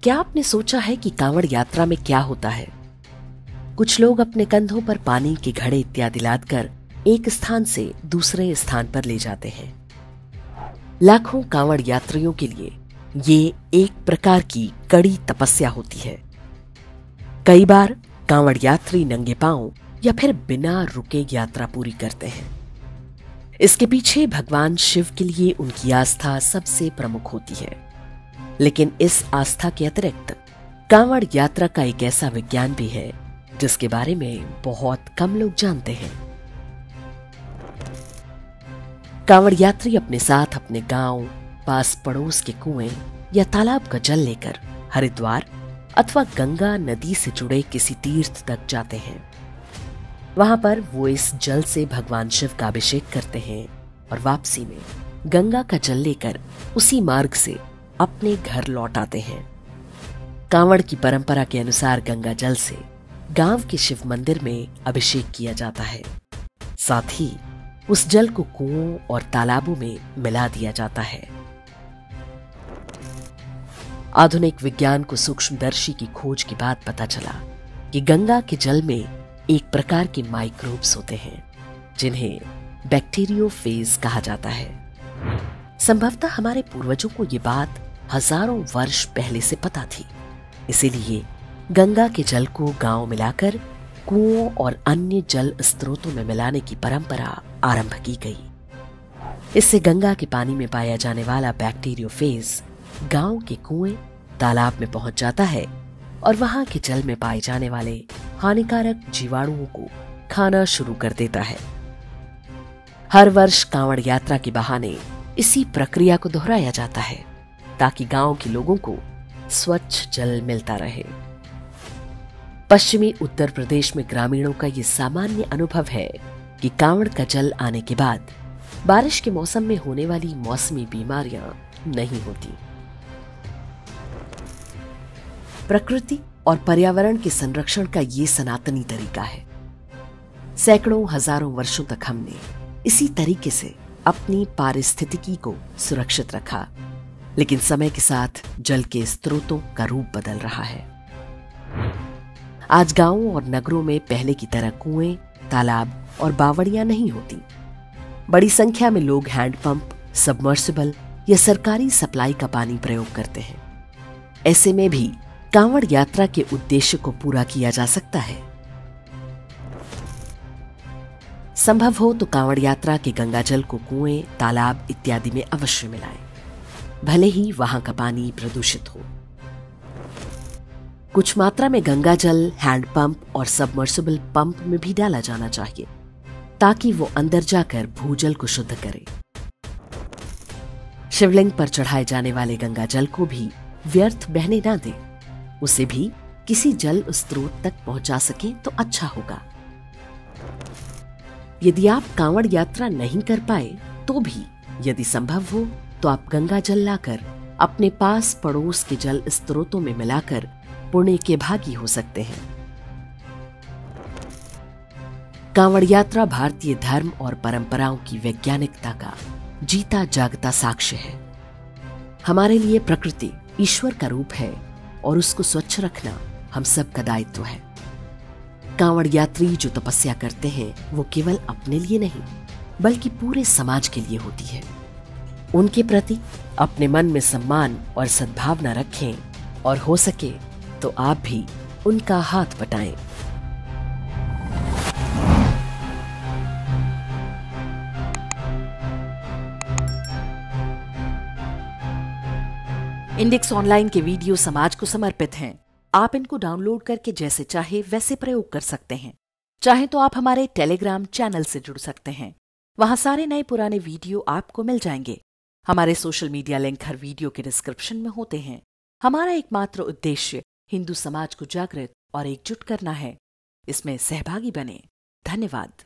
क्या आपने सोचा है कि कांवड़ यात्रा में क्या होता है? कुछ लोग अपने कंधों पर पानी के घड़े इत्यादि लादकर एक स्थान से दूसरे स्थान पर ले जाते हैं। लाखों कांवड़ यात्रियों के लिए ये एक प्रकार की कड़ी तपस्या होती है। कई बार कांवड़ यात्री नंगे पांव या फिर बिना रुके यात्रा पूरी करते हैं। इसके पीछे भगवान शिव के लिए उनकी आस्था सबसे प्रमुख होती है। लेकिन इस आस्था के अतिरिक्त कांवड़ यात्रा का एक ऐसा विज्ञान भी है जिसके बारे में बहुत कम लोग जानते हैं। कांवड़ यात्री अपने साथ अपने गांव, पास पड़ोस के कुएं या तालाब का जल लेकर हरिद्वार अथवा गंगा नदी से जुड़े किसी तीर्थ तक जाते हैं। वहां पर वो इस जल से भगवान शिव का अभिषेक करते हैं और वापसी में गंगा का जल लेकर उसी मार्ग से अपने घर लौट आते हैं। कांवड़ की परंपरा के अनुसार गंगा जल से गांव के शिव मंदिर में अभिषेक किया जाता है। साथ ही उस जल को कुओं और तालाबों में मिला दिया जाता है। आधुनिक विज्ञान को सूक्ष्मदर्शी की खोज के बाद पता चला कि गंगा के जल में एक प्रकार के माइक्रोब्स होते हैं जिन्हें बैक्टीरियोफेज कहा जाता है। संभवतः हमारे पूर्वजों को ये बात हजारों वर्ष पहले से पता थी, इसीलिए गंगा के जल को गांव मिलाकर कुओं और अन्य जल स्रोतों में मिलाने की परंपरा आरंभ की गई। इससे गंगा के पानी में पाया जाने वाला बैक्टीरियोफेज गांव के कुएं, तालाब में पहुंच जाता है और वहां के जल में पाए जाने वाले हानिकारक जीवाणुओं को खाना शुरू कर देता है। हर वर्ष कांवड़ यात्रा के बहाने इसी प्रक्रिया को दोहराया जाता है ताकि गांव के लोगों को स्वच्छ जल मिलता रहे। पश्चिमी उत्तर प्रदेश में ग्रामीणों का ये सामान्य अनुभव है कि कांवड़ का जल आने के बाद बारिश के मौसम में होने वाली मौसमी बीमारियां नहीं होती। प्रकृति और पर्यावरण के संरक्षण का ये सनातनी तरीका है। सैकड़ों हजारों वर्षों तक हमने इसी तरीके से अपनी पारिस्थितिकी को सुरक्षित रखा, लेकिन समय के साथ जल के स्रोतों का रूप बदल रहा है। आज गांवों और नगरों में पहले की तरह कुएं, तालाब और बावड़ियां नहीं होती। बड़ी संख्या में लोग हैंडपंप, सबमर्सिबल या सरकारी सप्लाई का पानी प्रयोग करते हैं। ऐसे में भी कांवड़ यात्रा के उद्देश्य को पूरा किया जा सकता है। संभव हो तो कांवड़ यात्रा के गंगाजल को कुएं, तालाब इत्यादि में अवश्य मिलाएं, भले ही वहां का पानी प्रदूषित हो। कुछ मात्रा में गंगाजल हैंडपंप और सबमर्सिबल पंप में भी डाला जाना चाहिए ताकि वो अंदर जाकर भूजल को शुद्ध करे। शिवलिंग पर चढ़ाए जाने वाले गंगाजल को भी व्यर्थ बहने ना दे, उसे भी किसी जल स्रोत तक पहुंचा सके तो अच्छा होगा। यदि आप कांवड़ यात्रा नहीं कर पाए तो भी यदि संभव हो तो आप गंगा जल लाकर अपने पास पड़ोस के जल स्रोतों में मिलाकर पुण्य के भागी हो सकते हैं। कांवड़ यात्रा भारतीय धर्म और परंपराओं की वैज्ञानिकता का जीता जागता साक्ष्य है। हमारे लिए प्रकृति ईश्वर का रूप है और उसको स्वच्छ रखना हम सब का दायित्व है। कांवड़ यात्री जो तपस्या करते हैं वो केवल अपने लिए नहीं बल्कि पूरे समाज के लिए होती है। उनके प्रति अपने मन में सम्मान और सद्भावना रखें और हो सके तो आप भी उनका हाथ बटाएं। इंडेक्स ऑनलाइन के वीडियो समाज को समर्पित हैं। आप इनको डाउनलोड करके जैसे चाहे वैसे प्रयोग कर सकते हैं। चाहे तो आप हमारे टेलीग्राम चैनल से जुड़ सकते हैं। वहां सारे नए पुराने वीडियो आपको मिल जाएंगे। हमारे सोशल मीडिया लिंक हर वीडियो के डिस्क्रिप्शन में होते हैं। हमारा एकमात्र उद्देश्य हिंदू समाज को जागृत और एकजुट करना है। इसमें सहभागी बने। धन्यवाद।